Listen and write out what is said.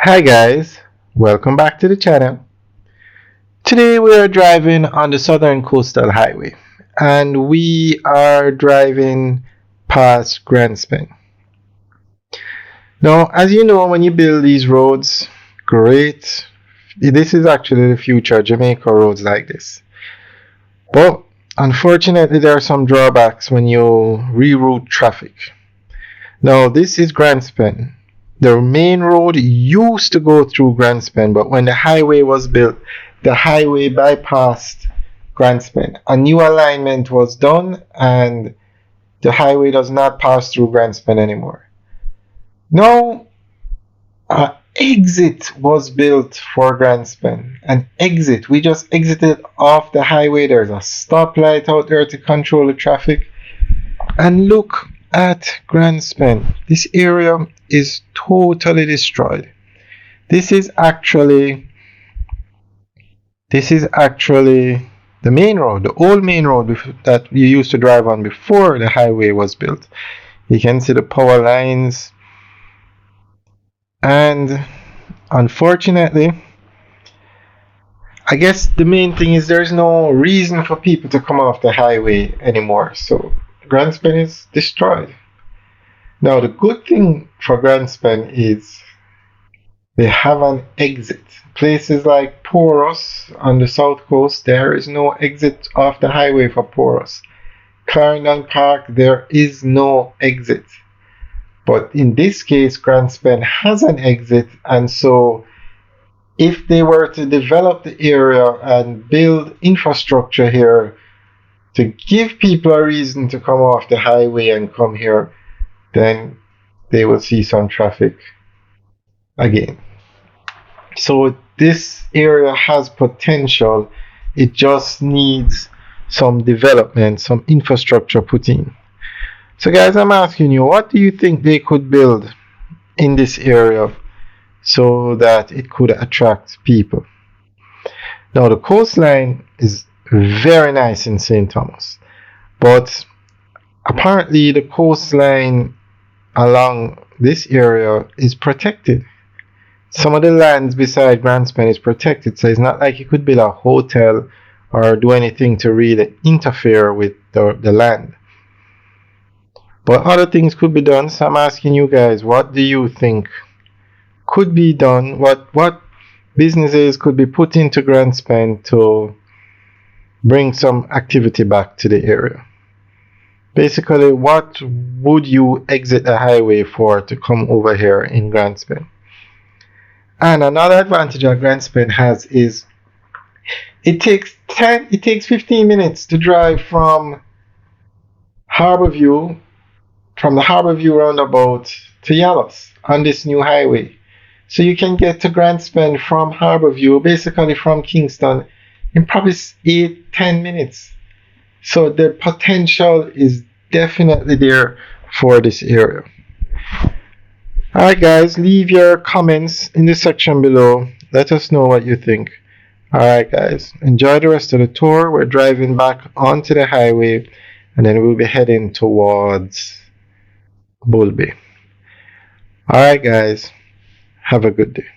Hi guys, welcome back to the channel. Today we are driving on the Southern Coastal Highway and we are driving past Grandspin. Now, as you know, when you build these roads, great. This is actually the future Jamaica roads like this. But unfortunately, there are some drawbacks when you reroute traffic. Now, this is Grandspin. The main road used to go through Grandspin, but when the highway was built, the highway bypassed Grandspin. A new alignment was done, and the highway does not pass through Grandspin anymore. Now, an exit was built for Grandspin. An exit. We just exited off the highway. There's a stoplight out there to control the traffic. And look at Grandspin. This area is totally destroyed. This is actually the main road, the old main road that you used to drive on before the highway was built. You can see the power lines, and unfortunately, I guess the main thing is there's no reason for people to come off the highway anymore. So Grandspin is destroyed. Now the good thing for Grandspin is they have an exit. Places like Porus on the south coast, there is no exit off the highway for Porus. Clarendon Park, there is no exit. But in this case, Grandspin has an exit, and so if they were to develop the area and build infrastructure here to give people a reason to come off the highway and come here, then they will see some traffic again. So this area has potential. It just needs some development, some infrastructure put in. So guys, I'm asking you, what do you think they could build in this area so that it could attract people? Now the coastline is very nice in St. Thomas, but apparently the coastline along this area is protected. Some of the lands beside Grandspin is protected, so it's not like you could build a hotel or do anything to really interfere with the land. But other things could be done, so I'm asking you guys, what do you think could be done? What businesses could be put into Grandspin to bring some activity back to the area? Basically, what would you exit the highway for to come over here in Grandspin? And another advantage that Grandspin has is it takes 15 minutes to drive from Harborview, from the Harborview roundabout to Yalos on this new highway. So you can get to Grandspin from Harborview, basically from Kingston, in probably 8-10 minutes. So the potential is definitely there for this area. Alright guys, leave your comments in the section below. Let us know what you think. Alright guys, enjoy the rest of the tour. We're driving back onto the highway and then we'll be heading towards Bull Bay. Alright guys, have a good day.